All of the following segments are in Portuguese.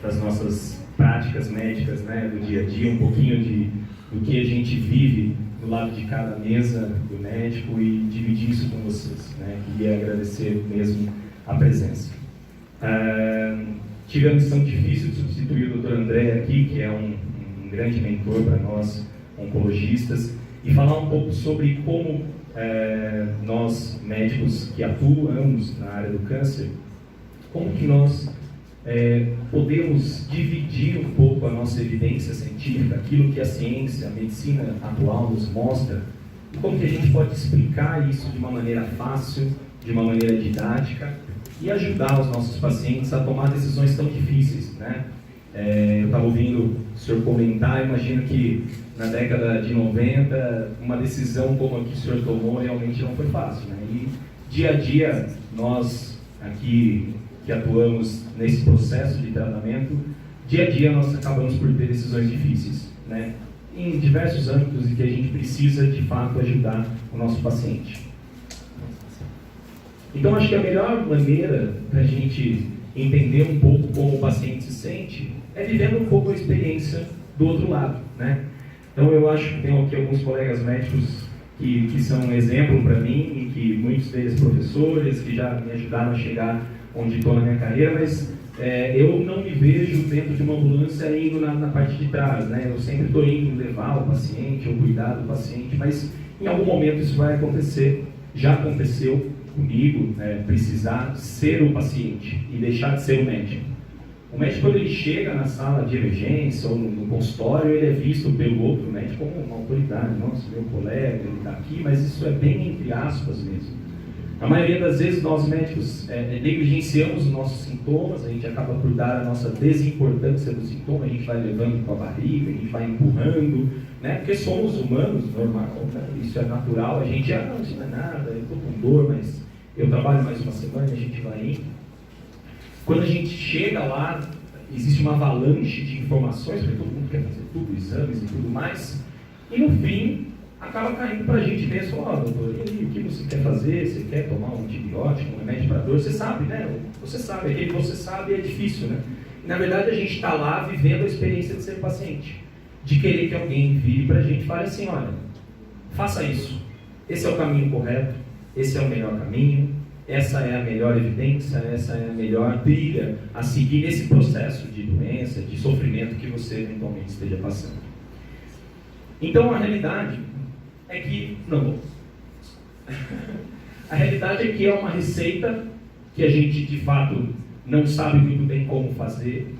das nossas práticas médicas, né, do dia a dia, um pouquinho do que a gente vive do lado de cada mesa do médico e dividir isso com vocês, né? Queria agradecer mesmo a presença. Tive a missão difícil de substituir o Dr. André aqui, que é um grande mentor para nós, oncologistas, e falar um pouco sobre como nós, médicos que atuamos na área do câncer, como que nós podemos dividir um pouco a nossa evidência científica, aquilo que a ciência, a medicina atual nos mostra, e como que a gente pode explicar isso de uma maneira fácil, de uma maneira didática, e ajudar os nossos pacientes a tomar decisões tão difíceis, né? Eu estava ouvindo o senhor comentar, imagino que na década de 90, uma decisão como a que o senhor tomou realmente não foi fácil, né? E dia a dia, nós aqui que atuamos nesse processo de tratamento, dia a dia nós acabamos por ter decisões difíceis, né? Em diversos âmbitos e que a gente precisa de fato ajudar o nosso paciente. Então acho que a melhor maneira para a gente entender um pouco como o paciente se sente é vivendo um pouco a experiência do outro lado, né? Então eu acho que tem aqui alguns colegas médicos que são um exemplo para mim e que muitos deles professores que já me ajudaram a chegar onde estou na minha carreira, mas eu não me vejo dentro de uma ambulância indo na parte de trás, né? Eu sempre estou indo levar o paciente ou cuidar do paciente, mas em algum momento isso vai acontecer, já aconteceu comigo, precisar ser o paciente e deixar de ser o médico. O médico, quando ele chega na sala de emergência ou no consultório, ele é visto pelo outro médico como uma autoridade. Nossa, meu colega, ele está aqui, mas isso é bem entre aspas mesmo. A maioria das vezes nós médicos negligenciamos os nossos sintomas, a gente acaba por dar a nossa desimportância do sintoma, a gente vai levando com a barriga, a gente vai empurrando, né? Porque somos humanos, normal, né? Isso é natural, a gente não, isso não é nada, eu estou com dor, mas eu trabalho mais uma semana, a gente vai indo. Quando a gente chega lá, existe uma avalanche de informações, porque todo mundo quer fazer tudo, exames e tudo mais, e no fim, acaba caindo para a gente mesmo, doutor, e aí, o que você quer fazer? Você quer tomar um antibiótico, um remédio para dor? Você sabe, né? Você sabe, aquele que você sabe é difícil, né? E, na verdade, a gente está lá vivendo a experiência de ser paciente, de querer que alguém vire para a gente e fale assim, olha, faça isso, esse é o caminho correto, esse é o melhor caminho, essa é a melhor evidência, essa é a melhor trilha a seguir nesse processo de doença, de sofrimento que você eventualmente esteja passando. Então, a realidade é que, não, a realidade é que é uma receita que a gente, de fato, não sabe muito bem como fazer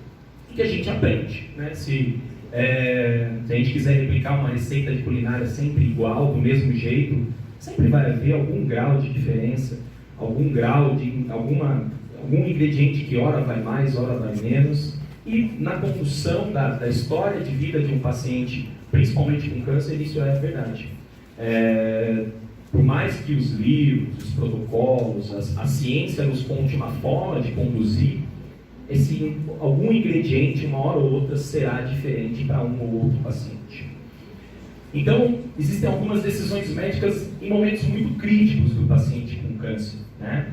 e que a gente aprende, né? Se a gente quiser replicar uma receita de culinária sempre igual, do mesmo jeito, sempre vai haver algum grau de diferença, algum grau de algum ingrediente que ora vai mais, ora vai menos, e na condução da história de vida de um paciente, principalmente com câncer, isso é verdade. Por mais que os livros, os protocolos, a ciência nos conte uma forma de conduzir, algum ingrediente, uma hora ou outra, será diferente para um ou outro paciente. Então, existem algumas decisões médicas em momentos muito críticos do paciente com câncer, né?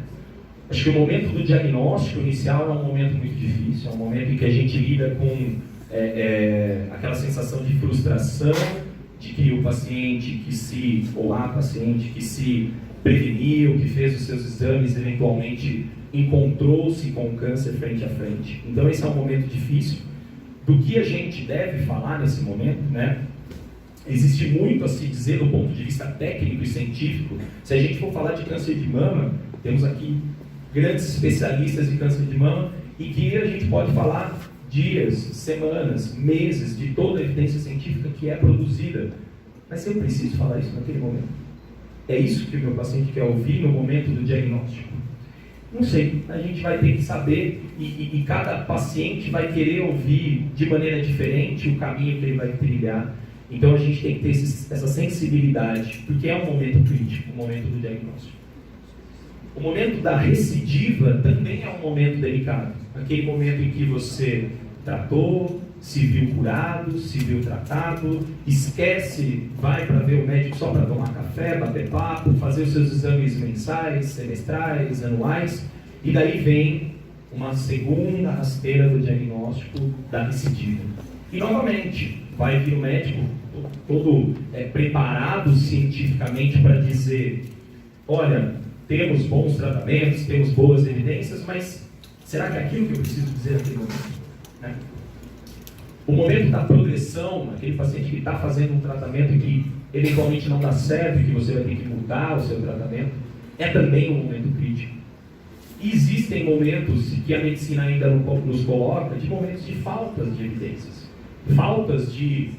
Acho que o momento do diagnóstico inicial é um momento muito difícil, é um momento em que a gente lida com aquela sensação de frustração, de que o paciente ou a paciente que se preveniu, que fez os seus exames, eventualmente encontrou-se com o câncer frente a frente. Então esse é um momento difícil. Do que a gente deve falar nesse momento, né? Existe muito a se dizer do ponto de vista técnico e científico. Se a gente for falar de câncer de mama, temos aqui grandes especialistas de câncer de mama e que a gente pode falar dias, semanas, meses de toda a evidência científica que é produzida. Mas eu preciso falar isso naquele momento? É isso que o meu paciente quer ouvir no momento do diagnóstico? Não sei, a gente vai ter que saber e cada paciente vai querer ouvir de maneira diferente o caminho que ele vai trilhar. Então a gente tem que ter essa sensibilidade, porque é um momento crítico, o momento do diagnóstico. O momento da recidiva também é um momento delicado. Aquele momento em que você tratou, se viu curado, se viu tratado, esquece, vai para ver o médico só para tomar café, bater papo, fazer os seus exames mensais, semestrais, anuais, e daí vem uma segunda rasteira do diagnóstico da recidiva. E novamente, vai vir o médico todo preparado cientificamente para dizer, olha, temos bons tratamentos, temos boas evidências, mas será que é aquilo que eu preciso dizer naquele momento? Né? O momento da progressão, aquele paciente que está fazendo um tratamento que eventualmente não dá certo e que você vai ter que mudar o seu tratamento, é também um momento crítico. E existem momentos que a medicina ainda nos coloca de momentos de faltas de evidências, faltas de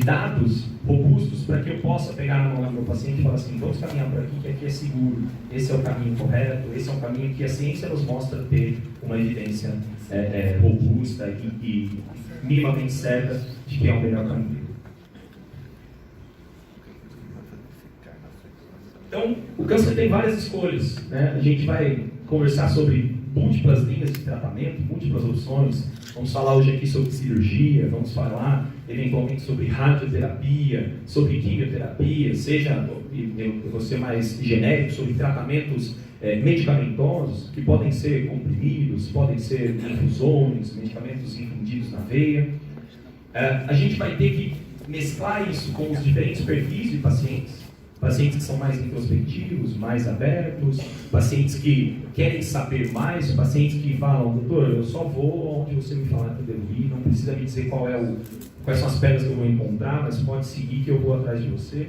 dados robustos para que eu possa pegar na mão do meu paciente e falar assim, vamos caminhar por aqui, que aqui é seguro, esse é o caminho correto, esse é um caminho que a ciência nos mostra ter uma evidência robusta e minimamente certa de que é o melhor caminho. Então, o câncer tem várias escolhas, né? A gente vai conversar sobre múltiplas linhas de tratamento, múltiplas opções. Vamos falar hoje aqui sobre cirurgia, vamos falar eventualmente sobre radioterapia, sobre quimioterapia, seja, eu vou ser mais genérico, sobre tratamentos medicamentosos, que podem ser comprimidos, podem ser infusões, medicamentos infundidos na veia. A gente vai ter que mesclar isso com os diferentes perfis de pacientes que são mais introspectivos, mais abertos, pacientes que querem saber mais, pacientes que falam, doutor, eu só vou onde você me falar que eu devo ir, não precisa me dizer quais são as pedras que eu vou encontrar, mas pode seguir que eu vou atrás de você.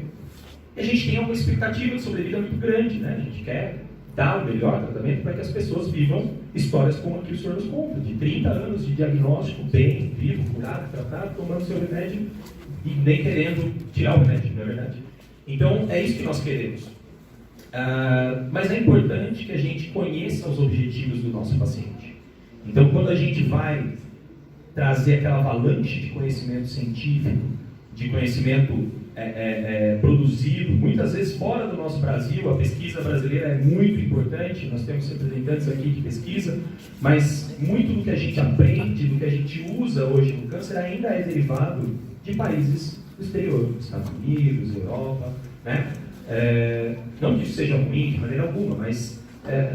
E a gente tem uma expectativa de sobrevida muito grande, né? A gente quer dar o melhor tratamento para que as pessoas vivam histórias como a que o senhor nos conta, de 30 anos de diagnóstico, bem, vivo, curado, tratado, tomando seu remédio e nem querendo tirar o remédio, não é verdade? Então, é isso que nós queremos. Mas é importante que a gente conheça os objetivos do nosso paciente. Então, quando a gente vai trazer aquela avalanche de conhecimento científico, de conhecimento produzido, muitas vezes fora do nosso Brasil, a pesquisa brasileira é muito importante, nós temos representantes aqui de pesquisa, mas muito do que a gente aprende, do que a gente usa hoje no câncer ainda é derivado de países do exterior, Estados Unidos, Europa, né? Não que isso seja ruim de maneira alguma, mas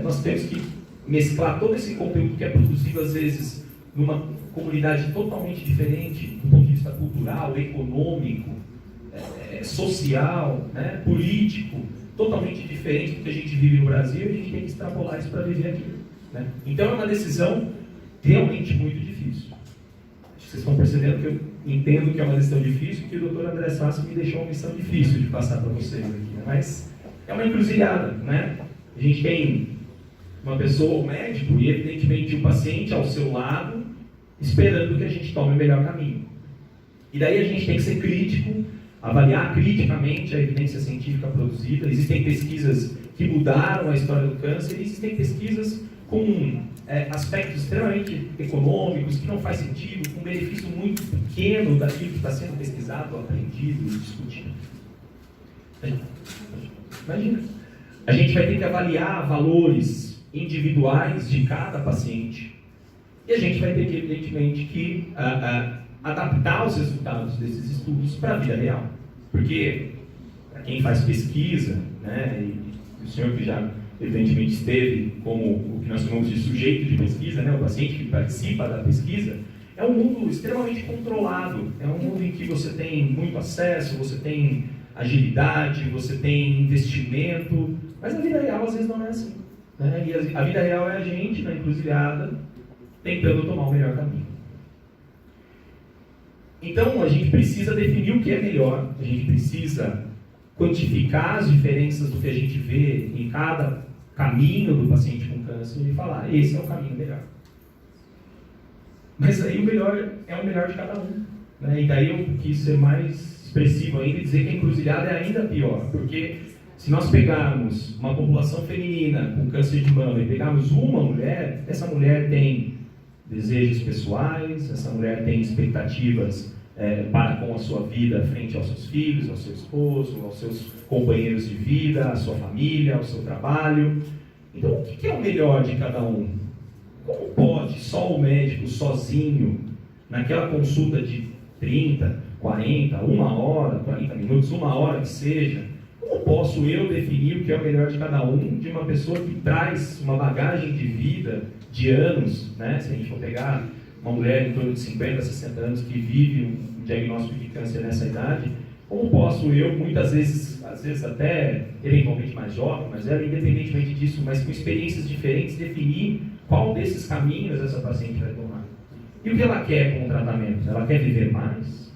nós temos que mesclar todo esse conteúdo que é produzido às vezes numa comunidade totalmente diferente do ponto de vista cultural, econômico, social, né? Político, totalmente diferente do que a gente vive no Brasil, e a gente tem que extrapolar isso para viver aqui, né? Então é uma decisão realmente muito difícil. Vocês estão percebendo que eu entendo que é uma decisão difícil, que o Dr. André Sassi me deixou uma missão difícil de passar para vocês aqui, né? Mas é uma encruzilhada, né? A gente tem uma pessoa, um médico, e evidentemente um paciente ao seu lado, esperando que a gente tome o melhor caminho. E daí a gente tem que ser crítico, avaliar criticamente a evidência científica produzida. Existem pesquisas que mudaram a história do câncer, e existem pesquisas com aspectos extremamente econômicos, que não faz sentido, com um benefício muito pequeno daquilo que está sendo pesquisado, aprendido e discutido. Imagina. A gente vai ter que avaliar valores individuais de cada paciente, e a gente vai ter que, evidentemente, adaptar os resultados desses estudos para a vida real. Porque, para quem faz pesquisa, né, e o senhor que já evidentemente esteve como o que nós chamamos de sujeito de pesquisa, né, o paciente que participa da pesquisa, é um mundo extremamente controlado, é um mundo em que você tem muito acesso, você tem agilidade, você tem investimento, mas a vida real às vezes não é assim, né? E a vida real é a gente na encruzilhada tentando tomar o melhor caminho. Então a gente precisa definir o que é melhor, a gente precisa quantificar as diferenças do que a gente vê em cada caminho do paciente com câncer e falar, esse é o caminho melhor. Mas aí o melhor é o melhor de cada um, né? E daí eu quis ser mais expressivo ainda e dizer que a encruzilhada é ainda pior, porque se nós pegarmos uma população feminina com câncer de mama e pegarmos uma mulher, essa mulher tem desejos pessoais, essa mulher tem expectativas para com a sua vida frente aos seus filhos, ao seu esposo, aos seus companheiros de vida, à sua família, ao seu trabalho. Então, o que é o melhor de cada um? Como pode só o médico, sozinho, naquela consulta de 30, 40, 1 hora, 40 minutos, 1 hora que seja, Como posso eu definir o que é o melhor de cada um de uma pessoa que traz uma bagagem de vida, de anos, né? Se a gente for pegar uma mulher em torno de 50, 60 anos que vive um diagnóstico de câncer nessa idade, como posso eu, muitas vezes, às vezes até eventualmente mais jovem, mas ela independentemente disso, mas com experiências diferentes, definir qual desses caminhos essa paciente vai tomar? E o que ela quer com o tratamento? Ela quer viver mais?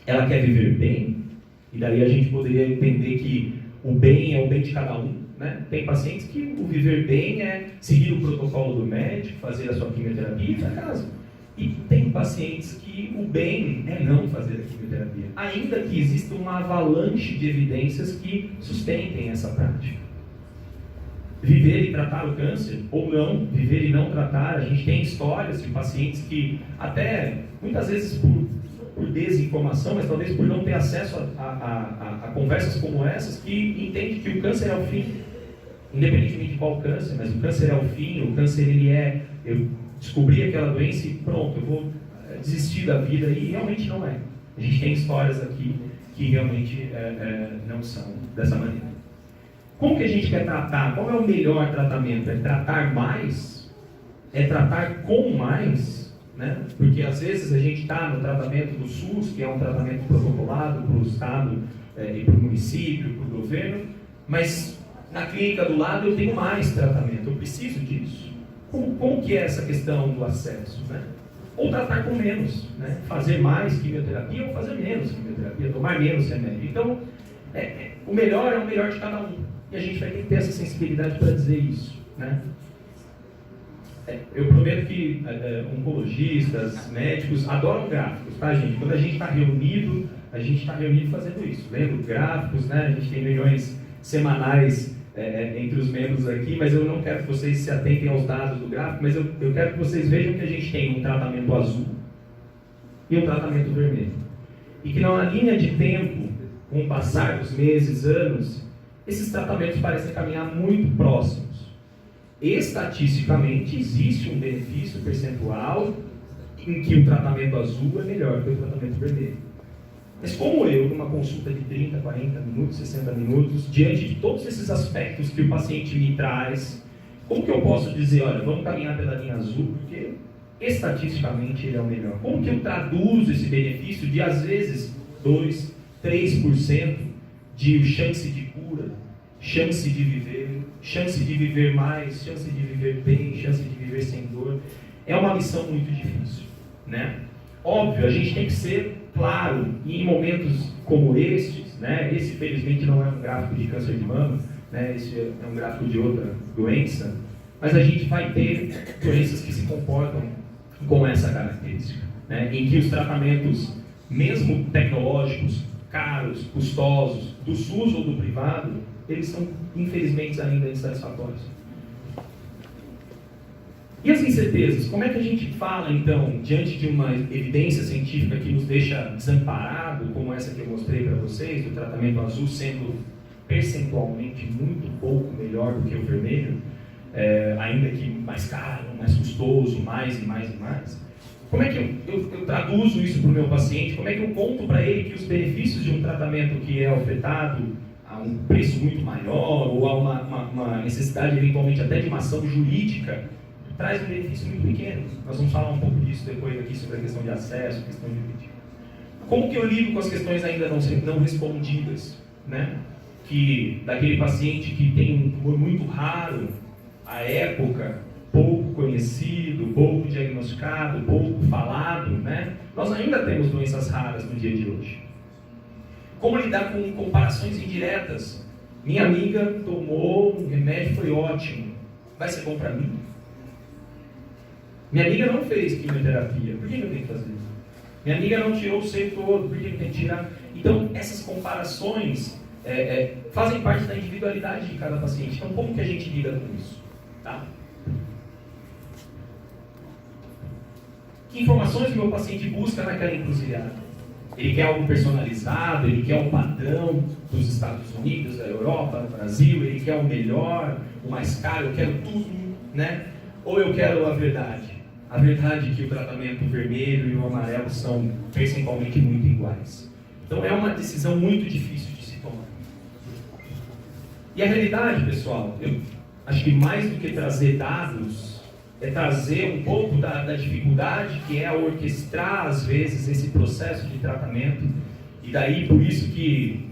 Ela quer viver bem? E daí a gente poderia entender que o bem é o bem de cada um, né? Tem pacientes que o viver bem é seguir o protocolo do médico, fazer a sua quimioterapia e ir para casa. E tem pacientes que o bem é não fazer a quimioterapia, ainda que exista uma avalanche de evidências que sustentem essa prática. Viver e tratar o câncer, ou não, viver e não tratar, a gente tem histórias de pacientes que até, muitas vezes por desinformação, mas talvez por não ter acesso a conversas como essas, que entende que o câncer é o fim, independentemente de qual câncer, mas o câncer é o fim, o câncer ele é, eu descobri aquela doença e pronto, eu vou desistir da vida, e realmente não é. A gente tem histórias aqui que realmente não são dessa maneira. Como que a gente quer tratar? Qual é o melhor tratamento? É tratar mais? É tratar com mais? Né? Porque às vezes a gente está no tratamento do SUS, que é um tratamento protocolado para o Estado e para o município, para o governo, mas na clínica do lado eu tenho mais tratamento, eu preciso disso. Como que é essa questão do acesso? Né? Ou tratar com menos, né? Fazer mais quimioterapia ou fazer menos quimioterapia, tomar menos remédio. Então, o melhor é o melhor de cada um. E a gente vai ter que ter essa sensibilidade para dizer isso. Né? Eu prometo que oncologistas, médicos adoram gráficos, tá, gente? Quando a gente está reunido fazendo isso, lendo gráficos, né? A gente tem reuniões semanais entre os membros aqui, mas eu não quero que vocês se atentem aos dados do gráfico, mas eu quero que vocês vejam que a gente tem um tratamento azul e um tratamento vermelho. E que na linha de tempo, com o passar dos meses, anos, esses tratamentos parecem caminhar muito próximos. Estatisticamente, existe um benefício percentual em que o tratamento azul é melhor que o tratamento vermelho. Mas como eu, numa consulta de 30, 40 minutos, 60 minutos, diante de todos esses aspectos que o paciente me traz, como que eu posso dizer, olha, vamos caminhar pela linha azul, porque estatisticamente ele é o melhor? Como que eu traduzo esse benefício de, às vezes, 2, 3% de chance de cura, chance de viver mais, chance de viver bem, chance de viver sem dor? É uma missão muito difícil, né? Óbvio, a gente tem que ser claro, e em momentos como estes, né? Esse felizmente não é um gráfico de câncer de mama, né? Esse é um gráfico de outra doença, mas a gente vai ter doenças que se comportam com essa característica, né? Em que os tratamentos, mesmo tecnológicos, caros, custosos, do SUS ou do privado, eles são, infelizmente, ainda insatisfatórios. E as incertezas? Como é que a gente fala, então, diante de uma evidência científica que nos deixa desamparado, como essa que eu mostrei para vocês, do tratamento azul sendo percentualmente muito pouco melhor do que o vermelho, ainda que mais caro, mais custoso, mais e mais e mais? Como é que eu traduzo isso para o meu paciente? Como é que eu conto para ele que os benefícios de um tratamento que é ofertado a um preço muito maior, ou a uma necessidade, eventualmente, até de uma ação jurídica, traz um benefício muito pequeno? Nós vamos falar um pouco disso depois aqui, sobre a questão de acesso, questão jurídica. Como que eu lido com as questões ainda não respondidas, né? Que daquele paciente que tem um tumor muito raro, à época, pouco conhecido, pouco diagnosticado, pouco falado, né? Nós ainda temos doenças raras no dia de hoje. Como lidar com comparações indiretas? Minha amiga tomou um remédio, foi ótimo. Vai ser bom para mim? Minha amiga não fez quimioterapia, por que eu tenho que fazer isso? Minha amiga não tirou o seio todo, por que eu tenho que tirar? Então, essas comparações fazem parte da individualidade de cada paciente. Então, como que a gente lida com isso? Tá? Que informações o meu paciente busca naquela encruzilhada? Ele quer algo personalizado, ele quer um padrão dos Estados Unidos, da Europa, do Brasil, ele quer o melhor, o mais caro, eu quero tudo, né? Ou eu quero a verdade? A verdade é que o tratamento vermelho e o amarelo são percentualmente muito iguais. Então é uma decisão muito difícil de se tomar. E a realidade, pessoal, eu acho que mais do que trazer dados, é trazer um pouco da dificuldade que é orquestrar, às vezes, esse processo de tratamento. E daí, por isso que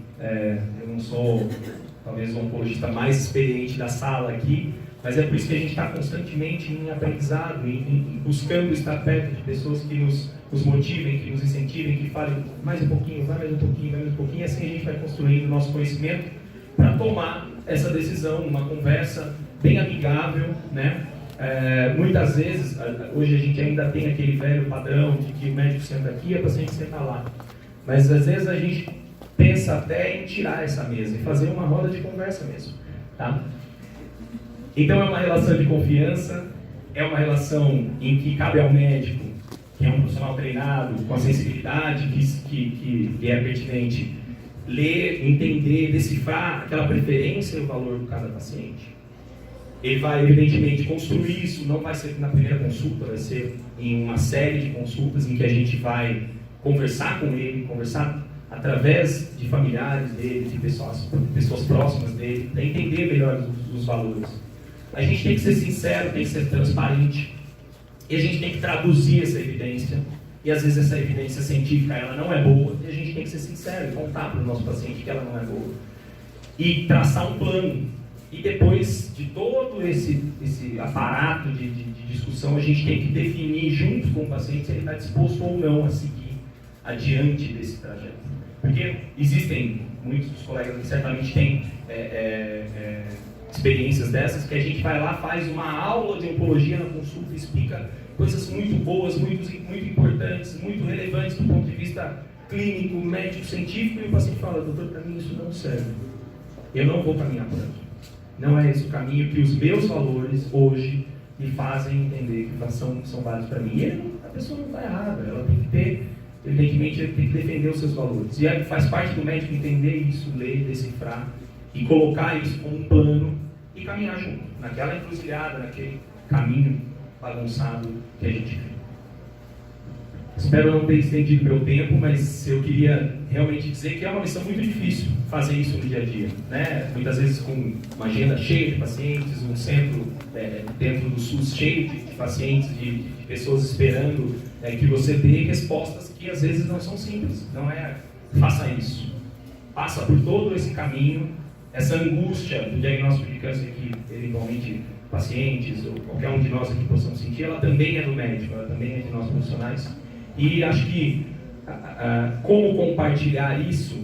eu não sou, talvez, o oncologista mais experiente da sala aqui, mas é por isso que a gente está constantemente em aprendizado, em buscando estar perto de pessoas que nos motivem, que nos incentivem, que falem mais um pouquinho, vai mais um pouquinho, mais um pouquinho, e assim a gente vai construindo o nosso conhecimento para tomar essa decisão, uma conversa bem amigável, né? Muitas vezes, hoje a gente ainda tem aquele velho padrão de que o médico senta aqui e a paciente senta lá. Mas às vezes a gente pensa até em tirar essa mesa e fazer uma roda de conversa mesmo, tá? Então é uma relação de confiança, é uma relação em que cabe ao médico, que é um profissional treinado, com a sensibilidade que é pertinente, ler, entender, decifrar aquela preferência e o valor do cada paciente. Ele vai, evidentemente, construir isso, não vai ser na primeira consulta, vai ser em uma série de consultas em que a gente vai conversar com ele, conversar através de familiares dele, de pessoas próximas dele, para entender melhor os valores. A gente tem que ser sincero, tem que ser transparente, e a gente tem que traduzir essa evidência, e às vezes essa evidência científica ela não é boa, e a gente tem que ser sincero e contar para o nosso paciente que ela não é boa. E traçar um plano. E depois de todo esse aparato de discussão, a gente tem que definir junto com o paciente se ele está disposto ou não a seguir adiante desse trajeto. Porque existem, muitos dos colegas que certamente têm experiências dessas, que a gente vai lá, faz uma aula de oncologia na consulta, explica coisas muito boas, muito importantes, muito relevantes do ponto de vista clínico, médico, científico, e o paciente fala: doutor, para mim isso não serve. Eu não vou caminhar por aqui. Não é esse o caminho que os meus valores hoje me fazem entender que são válidos para mim. E a pessoa não está errada, ela tem que ter, evidentemente, ele tem que defender os seus valores. E faz parte do médico entender isso, ler, decifrar e colocar isso como um plano e caminhar junto, naquela encruzilhada, naquele caminho bagunçado que a gente vive. Espero não ter estendido meu tempo, mas eu queria realmente dizer que é uma missão muito difícil fazer isso no dia a dia, né? Muitas vezes com uma agenda cheia de pacientes, um centro dentro do SUS cheio de pacientes, de pessoas esperando que você dê respostas que às vezes não são simples. Não é faça isso. Passa por todo esse caminho, essa angústia do diagnóstico de câncer que eventualmente pacientes ou qualquer um de nós aqui possamos sentir, ela também é do médico, ela também é de nós profissionais. E acho que como compartilhar isso,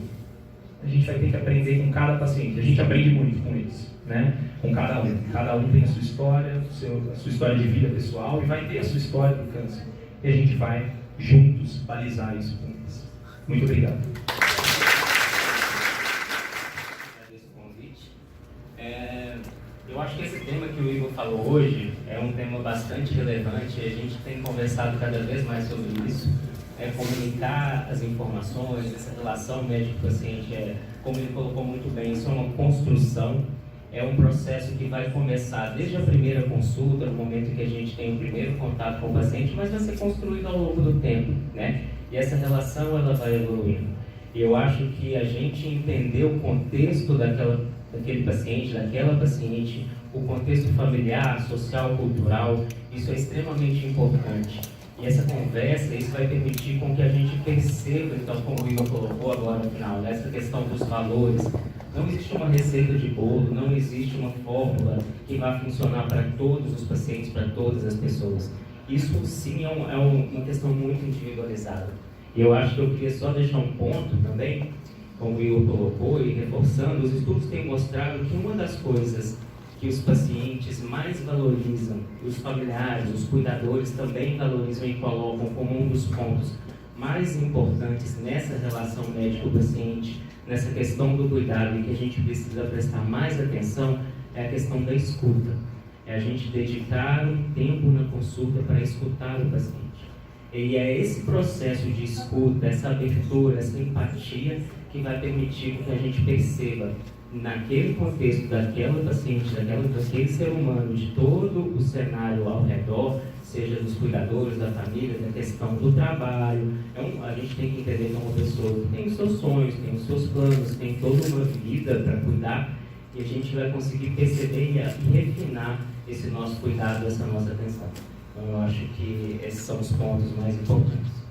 a gente vai ter que aprender com cada paciente. A gente aprende muito com eles, né? Com cada um. Cada um tem a sua história, a sua história de vida pessoal, e vai ter a sua história do câncer. E a gente vai juntos balizar isso com eles. Muito obrigado. Agradeço o convite. Eu acho que esse tema que o Igor falou hoje é um tema bastante relevante, e a gente tem conversado cada vez mais sobre isso. Comunicar as informações, essa relação médico-paciente, como ele colocou muito bem, isso é uma construção, é um processo que vai começar desde a primeira consulta, no momento que a gente tem o primeiro contato com o paciente, mas vai ser construído ao longo do tempo, né? E essa relação ela vai evoluindo. E eu acho que a gente entender o contexto daquele paciente, daquela paciente, o contexto familiar, social, cultural, isso é extremamente importante. E essa conversa, isso vai permitir com que a gente perceba, então, como o Igor colocou agora no final, essa questão dos valores. Não existe uma receita de bolo, não existe uma fórmula que vai funcionar para todos os pacientes, para todas as pessoas. Isso, sim, é uma questão muito individualizada. E eu acho que eu queria só deixar um ponto também, como o Igor colocou, e reforçando, os estudos têm mostrado que uma das coisas que os pacientes mais valorizam, os familiares, os cuidadores também valorizam e colocam como um dos pontos mais importantes nessa relação médico-paciente, nessa questão do cuidado e que a gente precisa prestar mais atenção, é a questão da escuta. É a gente dedicar um tempo na consulta para escutar o paciente. E é esse processo de escuta, essa abertura, essa empatia que vai permitir que a gente perceba naquele contexto daquela paciente, daquele ser humano, de todo o cenário ao redor, seja dos cuidadores, da família, da questão do trabalho. A gente tem que entender que é uma pessoa que tem os seus sonhos, tem os seus planos, tem toda uma vida para cuidar, e a gente vai conseguir perceber e refinar esse nosso cuidado, essa nossa atenção. Então, eu acho que esses são os pontos mais importantes.